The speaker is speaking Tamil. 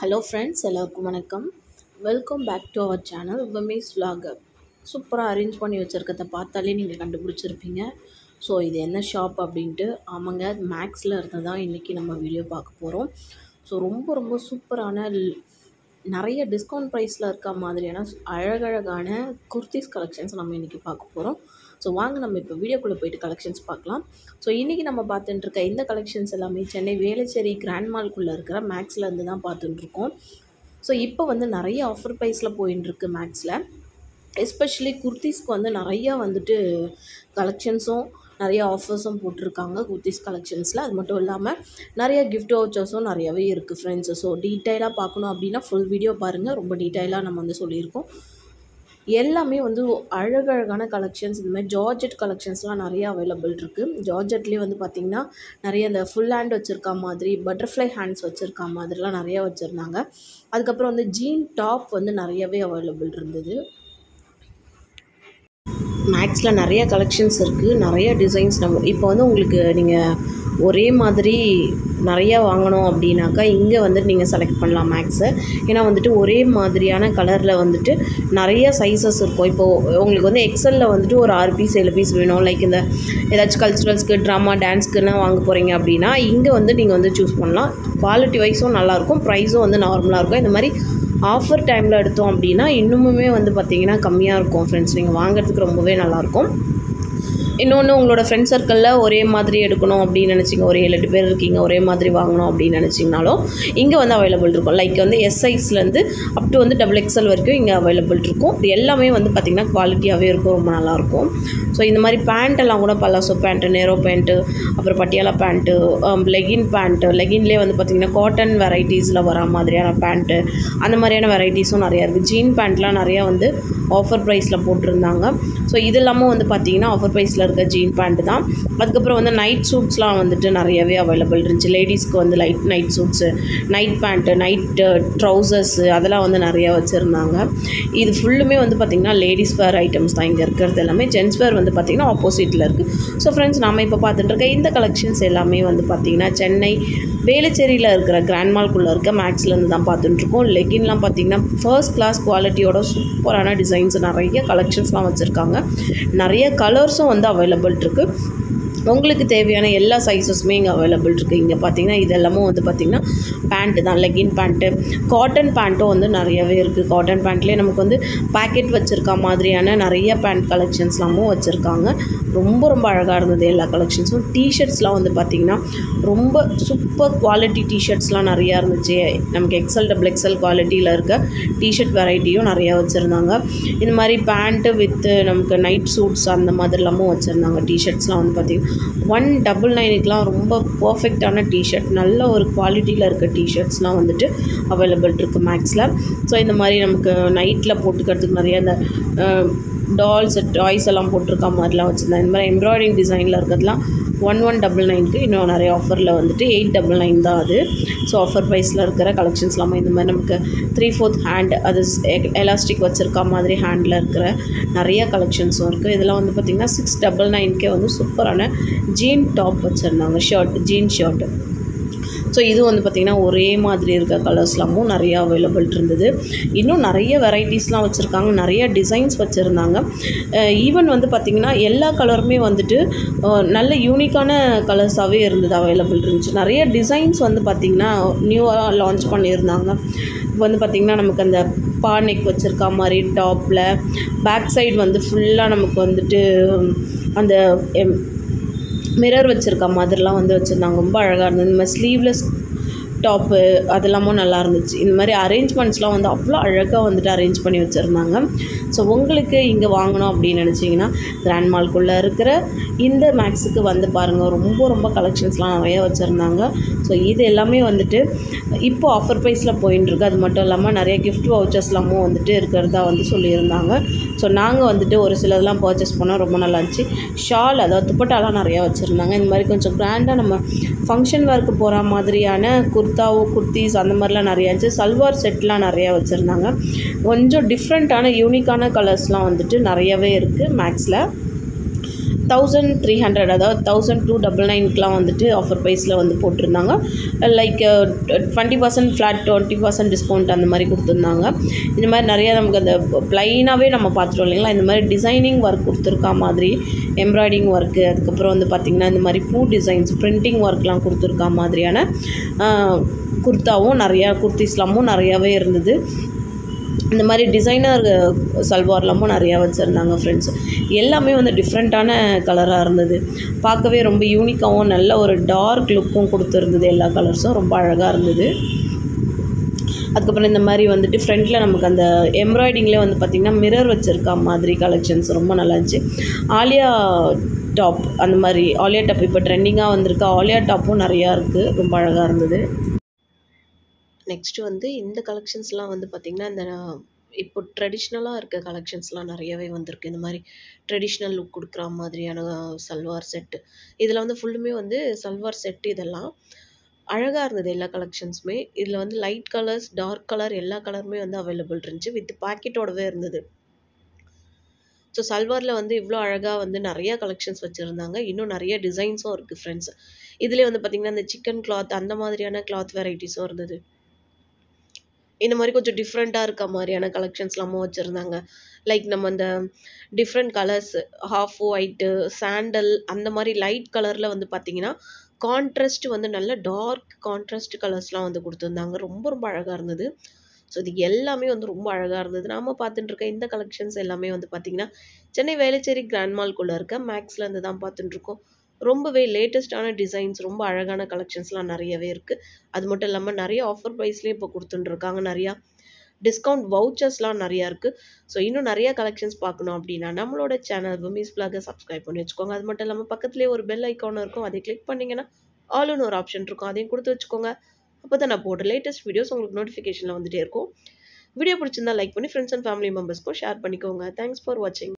ஹலோ ஃப்ரெண்ட்ஸ், எல்லாருக்கும் வணக்கம். Welcome back to our channel Umesh vlogger. சூப்பராக அரேஞ்ச் பண்ணி வச்சுருக்கதை பார்த்தாலே நீங்கள் கண்டுபிடிச்சிருப்பீங்க. ஸோ இது என்ன ஷாப் அப்படின்ட்டு. ஆமாங்க, மேக்ஸில் இருந்து தான் இன்றைக்கி நம்ம வீடியோ பார்க்க போகிறோம். ஸோ ரொம்ப சூப்பரான நிறைய டிஸ்கவுண்ட் ப்ரைஸில் இருக்க மாதிரியான அழகழகான குர்த்திஸ் கலெக்ஷன்ஸ் நம்ம இன்றைக்கி பார்க்க போகிறோம். ஸோ வாங்க நம்ம இப்போ வீடியோக்குள்ளே போய்ட்டு கலெக்ஷன்ஸ் பார்க்கலாம். ஸோ இன்றைக்கி நம்ம பார்த்துட்டுருக்க இந்த கலெக்ஷன்ஸ் எல்லாமே சென்னை வேளச்சேரி கிராண்ட் மால்குள்ளே இருக்கிற மேக்ஸ்லேருந்து தான் பார்த்துட்டுருக்கோம். ஸோ இப்போ வந்து நிறைய ஆஃபர் ப்ரைஸில் போயின்ட்டுருக்கு மேக்ஸில். எஸ்பெஷலி குர்த்திஸ்க்கு வந்து நிறையா வந்துட்டு கலெக்ஷன்ஸும் நிறைய ஆஃபர்ஸும் போட்டிருக்காங்க குர்த்திஸ் கலெக்ஷன்ஸில். அது மட்டும் இல்லாமல் நிறைய கிஃப்ட் வவுச்சர்ஸும் நிறையவே இருக்குது ஃப்ரெண்ட்ஸு. ஸோ டீட்டெயிலாக பார்க்கணும் அப்படின்னா ஃபுல் வீடியோ பாருங்கள். ரொம்ப டீட்டெயிலாக நம்ம வந்து சொல்லியிருக்கோம். எல்லாமே வந்து அழகழகான கலெக்ஷன்ஸ். இந்த மாதிரி ஜார்ஜெட் கலெக்ஷன்ஸ்லாம் நிறைய அவைலபிள் இருக்குது. ஜார்ஜெட்லேயே வந்து பார்த்திங்கன்னா நிறைய இந்த ஃபுல் ஹேண்ட் வச்சுருக்கா மாதிரி, பட்டர்ஃப்ளை ஹேண்ட்ஸ் வச்சுருக்கா மாதிரிலாம் நிறையா வச்சுருந்தாங்க. அதுக்கப்புறம் வந்து ஜீன் டாப் வந்து நிறையவே அவைலபிள் இருந்தது. மேக்ஸில் நிறைய கலெக்ஷன்ஸ் இருக்குது, நிறைய டிசைன்ஸ். நம்ம இப்போ வந்து உங்களுக்கு நீங்கள் ஒரே மாதிரி நிறையா வாங்கணும் அப்படின்னாக்கா இங்கே வந்துட்டு நீங்கள் செலக்ட் பண்ணலாம் மேக்ஸை. ஏன்னா வந்துட்டு ஒரே மாதிரியான கலரில் வந்துட்டு நிறைய சைஸஸ் இருக்கும். இப்போது உங்களுக்கு வந்து எக்ஸலில் வந்துட்டு ஒரு 6 பீஸ் 7 பீஸ் வேணும், லைக் இந்த ஏதாச்சும் கல்ச்சுரல்ஸ்க்கு, ட்ராமா, டான்ஸ்க்குன்னா வாங்க போகிறீங்க அப்படின்னா இங்கே வந்து நீங்கள் வந்து சூஸ் பண்ணலாம். குவாலிட்டி வைஸும் நல்லாயிருக்கும், ப்ரைஸும் வந்து நார்மலாக இருக்கும். இந்த மாதிரி ஆஃபர் டைமில் எடுத்தோம் அப்படின்னா இன்னுமுமே வந்து பார்த்திங்கன்னா கம்மியாக இருக்கும் ஃப்ரெண்ட்ஸ். நீங்கள் வாங்குறதுக்கு ரொம்பவே நல்லாயிருக்கும். இன்னொன்று, உங்களோட ஃப்ரெண்ட் சர்க்கிளில் ஒரே மாதிரி எடுக்கணும் அப்படின்னு நினச்சிங்க, ஒரு 7-8 பேர் இருக்கீங்க, ஒரே மாதிரி வாங்கணும் அப்படின்னு நினச்சிங்கனாலும் இங்கே வந்து அவைலபிள் இருக்கும். லைக் வந்து எஸ் சைஸ்லேருந்து அப் டு வந்து XXL வரைக்கும் இங்கே அவைலபிள் இருக்கும். இது எல்லாமே வந்து பார்த்திங்கன்னா குவாலிட்டியாகவே இருக்கும், ரொம்ப நல்லாயிருக்கும். ஸோ இந்த மாதிரி பேண்ட்டெல்லாம் கூட பலாசோ பேண்ட்டு, நேரோ பேண்ட்டு, அப்புறம் பட்டியாலா பேண்ட்டு, லெகின் பேண்ட்டு, லெகின்லேயே வந்து பார்த்திங்கன்னா காட்டன் வெரைட்டிஸில் வர மாதிரியான பேண்ட்டு, அந்த மாதிரியான வெரைட்டிஸும் நிறையா இருக்குது. ஜீன் பேண்ட்லாம் நிறையா வந்து ஆஃபர் ப்ரைஸில் போட்டிருந்தாங்க. ஸோ இது இல்லாமல் வந்து பார்த்திங்கன்னா ஆஃபர் ப்ரைஸில் இருக்க ஜீன் பேண்ட்டு தான். அதுக்கப்புறம் வந்து நைட் சூட்ஸ்லாம் வந்துட்டு நிறையவே அவைலபிள் இருந்துச்சு. லேடிஸ்க்கு வந்து night suits, night pant, night trousers, அதெல்லாம் வந்து நிறையா வச்சுருந்தாங்க. இது ஃபுல்லுமே வந்து பார்த்திங்கன்னா லேடிஸ் வேர் ஐட்டம்ஸ் தான் இங்கே இருக்கிறது. எல்லாமே ஜென்ஸ் வேர் வந்து பார்த்திங்கன்னா ஆப்போசிட்டில் இருக்குது. ஸோ ஃப்ரெண்ட்ஸ், நம்ம இப்போ பார்த்துட்டு இருக்க இந்த கலெக்ஷன்ஸ் எல்லாமே வந்து பார்த்திங்கன்னா சென்னை வேளச்சேரியில் இருக்கிற கிராண்ட் மால்குள்ளே இருக்க மேக்ஸ்லேருந்து தான் பார்த்துட்டுருக்கோம். லெகின்லாம் பார்த்திங்கன்னா ஃபர்ஸ்ட் கிளாஸ் குவாலிட்டியோட சூப்பரான டிசைன்ஸ், நிறைய கலெக்ஷன்ஸ்லாம் வச்சுருக்காங்க. நிறைய கலர்ஸும் வந்து அவைலபிள் இருக்குது. உங்களுக்கு தேவையான எல்லா சைஸஸுமே இங்கே அவைலபிள் இருக்குது. இங்கே பார்த்திங்கன்னா இதெல்லாமும் வந்து பார்த்திங்கன்னா பேண்ட்டு தான், லெகின் பேண்ட்டு, காட்டன் பேண்ட்டும் வந்து நிறையவே இருக்குது. காட்டன் பேண்ட்லேயே நமக்கு வந்து பேக்கெட் வச்சுருக்க மாதிரியான நிறைய பேண்ட் கலெக்ஷன்ஸ்லாமும் வச்சுருக்காங்க. ரொம்ப அழகாக இருந்தது எல்லா கலெக்ஷன்ஸும். டிஷர்ட்ஸ்லாம் வந்து பார்த்திங்கன்னா ரொம்ப சூப்பர் குவாலிட்டி டிஷர்ட்ஸ்லாம் நிறையா இருந்துச்சு. நமக்கு XL XXL குவாலிட்டியில் இருக்க டிஷர்ட் வெரைட்டியும் நிறையா வச்சுருந்தாங்க. இந்த மாதிரி பேண்ட்டு வித்து நமக்கு நைட் சூட்ஸ் அந்த மாதிரிலாமும் வச்சுருந்தாங்க. டிஷர்ட்ஸ்லாம் வந்து பார்த்திங்கன்னா 199க்குலாம் ரொம்ப பர்ஃபெக்டான டிஷர்ட், நல்ல ஒரு குவாலிட்டியில் இருக்க டிஷர்ட்ஸ்லாம் வந்துட்டு அவைலபிள் இருக்குது மேக்ஸில். ஸோ இந்த மாதிரி நமக்கு நைட்டில் போட்டுக்கிறதுக்கு நிறைய இந்த டால்ஸ், டாய்ஸ் எல்லாம் போட்டிருக்க மாதிரிலாம் வச்சுருந்தேன். இந்த மாதிரி எம்ப்ராய்டிங் டிசைனில் இருக்கிறதுலாம் 1199க்கு இன்னும் நிறைய ஆஃபரில் வந்துட்டு 899 தான் அது. ஸோ ஆஃபர் ப்ரைஸில் இருக்கிற கலெக்ஷன்ஸ் இல்லாமல் இந்த மாதிரி நமக்கு 3/4 ஹேண்ட், அது எலாஸ்டிக் வச்சுருக்க மாதிரி ஹேண்டில் இருக்கிற நிறைய கலெக்ஷன்ஸும் இருக்குது. இதெல்லாம் வந்து பார்த்திங்கன்னா 699க்கே வந்து சூப்பரான ஜீன் டாப் வச்சுருந்தாங்க, ஜீன் ஷர்ட்டு. ஸோ இது வந்து பார்த்திங்கன்னா ஒரே மாதிரி இருக்க கலர்ஸ்லாமும் நிறையா அவைலபிள் இருந்தது. இன்னும் நிறைய வெரைட்டிஸ்லாம் வச்சுருக்காங்க, நிறைய டிசைன்ஸ் வச்சுருந்தாங்க. ஈவன் வந்து பார்த்திங்கன்னா எல்லா கலருமே வந்துட்டு நல்ல யூனிக்கான கலர்ஸாகவே இருந்தது, அவைலபிள் இருந்துச்சு. நிறைய டிசைன்ஸ் வந்து பார்த்திங்கன்னா நியூவாக லான்ச் பண்ணியிருந்தாங்க. இப்போ வந்து பார்த்திங்கன்னா நமக்கு அந்த பானைக்கு வச்சுருக்கா மாதிரி டாப்பில் பேக் சைடு வந்து ஃபுல்லாக நமக்கு வந்துட்டு அந்த மிரர் வச்சுருக்க மாதிரிலாம் வந்து வச்சுருந்தாங்க. ரொம்ப அழகாக இருந்தது. இந்த மாதிரி ஸ்லீவ்லெஸ் டாப்பு அதெல்லாமும் நல்லா இருந்துச்சு. இந்த மாதிரி அரேஞ்ச்மெண்ட்ஸ்லாம் வந்து அவ்வளோ அழகாக வந்துட்டு அரேஞ்ச் பண்ணி வச்சுருந்தாங்க. ஸோ உங்களுக்கு இங்கே வாங்கணும் அப்படின்னு நினச்சிங்கன்னா கிராண்ட் மால்குள்ளே இருக்கிற இந்த மேக்ஸுக்கு வந்து பாருங்கள். ரொம்ப கலெக்ஷன்ஸ்லாம் நிறையா வச்சுருந்தாங்க. ஸோ இது எல்லாமே வந்துட்டு இப்போது ஆஃபர் ப்ரைஸில் போயின்ட்டுருக்கு. அது மட்டும் இல்லாமல் நிறைய கிஃப்ட் வவுச்சர்ஸ்லாமும் வந்துட்டு இருக்கிறதா வந்து சொல்லியிருந்தாங்க. ஸோ நாங்கள் வந்துட்டு ஒரு சிலதெல்லாம் பர்ச்சேஸ் பண்ணோம், ரொம்ப நல்லா இருந்துச்சு. ஷால், அதாவது துப்பட்டாலாம் நிறையா வச்சுருந்தாங்க. இந்த மாதிரி கொஞ்சம் கிராண்டாக நம்ம ஃபங்க்ஷன் ஒர்க்கு போகிற மாதிரியான குர்த்திஸ் அந்த மாதிரிலாம் நிறையா இருந்துச்சு. சல்வார் செட்லாம் நிறையா வச்சுருந்தாங்க. கொஞ்சம் டிஃப்ரெண்ட்டான யூனிக்கான கலர்ஸ்லாம் வந்துட்டு நிறையவே இருக்குது மேக்ஸில். 1300 அதாவது 1299க்குலாம் வந்துட்டு ஆஃபர் ப்ரைஸில் வந்து போட்டிருந்தாங்க. லைக் 20% ஃப்ளாட் 20% டிஸ்கவுண்ட் அந்த மாதிரி கொடுத்துருந்தாங்க. இந்த மாதிரி நிறையா நமக்கு அந்த ப்ளைனாகவே நம்ம பார்த்துட்டோம் இல்லைங்களா. இந்த மாதிரி டிசைனிங் ஒர்க் கொடுத்துருக்கா மாதிரி எம்ப்ராய்டிங் ஒர்க்கு, அதுக்கப்புறம் வந்து பார்த்திங்கன்னா இந்த மாதிரி பூ டிசைன்ஸ் பிரிண்டிங் ஒர்க்லாம் கொடுத்துருக்கா மாதிரியான குர்த்தாவும் நிறையா குர்த்திஸ்லாமும் நிறையாவே இருந்தது. இந்த மாதிரி டிசைனர் சல்வார்லாமும் நிறையா வச்சுருந்தாங்க ஃப்ரெண்ட்ஸ். எல்லாமே வந்து டிஃப்ரெண்ட்டான கலராக இருந்தது. பார்க்கவே ரொம்ப யூனிக்காகவும் நல்ல ஒரு டார்க் லுக்கும் கொடுத்துருந்தது. எல்லா கலர்ஸும் ரொம்ப அழகாக இருந்தது. அதுக்கப்புறம் இந்த மாதிரி வந்துட்டு ஃப்ரண்ட்டில் நமக்கு அந்த எம்ப்ராய்டிங்லேயே வந்து பார்த்திங்கன்னா மிரர் வச்சுருக்கா மாதிரி கலெக்ஷன்ஸ் ரொம்ப நல்லா இருந்துச்சு. ஆலியா டாப், அந்த மாதிரி ஆலியா டாப் இப்போ ட்ரெண்டிங்காக வந்திருக்க ஆலியா டாப்பும் நிறையா இருக்குது. ரொம்ப அழகாக இருந்தது. நெக்ஸ்ட்டு வந்து இந்த கலெக்ஷன்ஸ்லாம் வந்து பார்த்திங்கன்னா இந்த இப்போ ட்ரெடிஷ்னலாக இருக்க கலெக்ஷன்ஸ்லாம் நிறையவே வந்திருக்கு. இந்த மாதிரி ட்ரெடிஷ்னல் லுக் கொடுக்குற மாதிரியான சல்வார் செட்டு. இதில் வந்து ஃபுல்லுமே வந்து சல்வார் செட்டு. இதெல்லாம் அழகாக இருந்தது எல்லா கலெக்ஷன்ஸுமே. இதில் வந்து லைட் கலர்ஸ், டார்க் கலர் எல்லா கலருமே வந்து அவைலபிள் இருந்துச்சு. வித் பாக்கெட்டோடவே இருந்தது. ஸோ சல்வாரில் வந்து இவ்வளோ அழகாக வந்து நிறையா கலெக்ஷன்ஸ் வச்சுருந்தாங்க. இன்னும் நிறைய டிசைன்ஸும் இருக்குது ஃப்ரெண்ட்ஸ். இதுலேயே வந்து பார்த்திங்கன்னா இந்த சிக்கன் கிளாத் அந்த மாதிரியான கிளாத் வெரைட்டிஸும் இருந்தது. இந்த மாதிரி கொஞ்சம் டிஃப்ரெண்ட்டாக இருக்க மாதிரியான கலெக்ஷன்ஸ்லாமும் வச்சுருந்தாங்க. லைக் நம்ம இந்த different colours half white, sandal அந்த மாதிரி லைட் கலரில் வந்து பார்த்திங்கன்னா கான்ட்ராஸ்ட் வந்து நல்ல டார்க் கான்ட்ராஸ்ட் கலர்ஸ்லாம் வந்து கொடுத்துருந்தாங்க. ரொம்ப ரொம்ப அழகாக இருந்தது. ஸோ இது எல்லாமே வந்து ரொம்ப அழகாக இருந்தது. நாம் பார்த்துட்டு இருக்க இந்த கலெக்ஷன்ஸ் எல்லாமே வந்து பார்த்திங்கன்னா சென்னை வேளச்சேரி கிராண்ட் மால்குள்ளே இருக்க மேக்ஸ்லேருந்து தான் பார்த்துட்டுருக்கோம். ரொம்பவே லேட்டஸ்ட்டான டிசைன்ஸ், ரொம்ப அழகான கலெக்ஷன்ஸ்லாம் நிறையவே இருக்குது. அது மட்டும் இல்லாமல் நிறைய ஆஃபர் ப்ரைஸ்லேயும் இப்போ கொடுத்துட்டுருக்காங்க. நிறையா டிஸ்கவுண்ட் வவுச்சர்ஸ்லாம் நிறையா இருக்குது. ஸோ இன்னும் நிறையா கலெக்ஷன்ஸ் பார்க்கணும் அப்படின்னா நம்மளோட சேனல் விமீஸ் வ்ளாகை சப்ஸ்கிரைப் பண்ணி வச்சுக்கோங்க. அது மட்டும் இல்லாமல் பக்கத்துலேயே ஒரு பெல் ஐக்கானும் இருக்கும். அதை கிளிக் பண்ணிங்கன்னா ஆல்னு ஒரு ஆப்ஷன் இருக்கும். அதையும் கொடுத்து வச்சுக்கோங்க. அப்போ தான் நான் போடுற லேட்டஸ்ட் வீடியோஸ் உங்களுக்கு நோட்டிஃபிகேஷனில் வந்துகிட்டே இருக்கும். வீடியோ பிடிச்சிருந்தா லைக் பண்ணி ஃப்ரெண்ட்ஸ் அண்ட் ஃபேமிலி மெம்பர்ஸ்க்கும் ஷேர் பண்ணிக்கோங்க. தேங்க்ஸ் ஃபார் வாட்சிங்.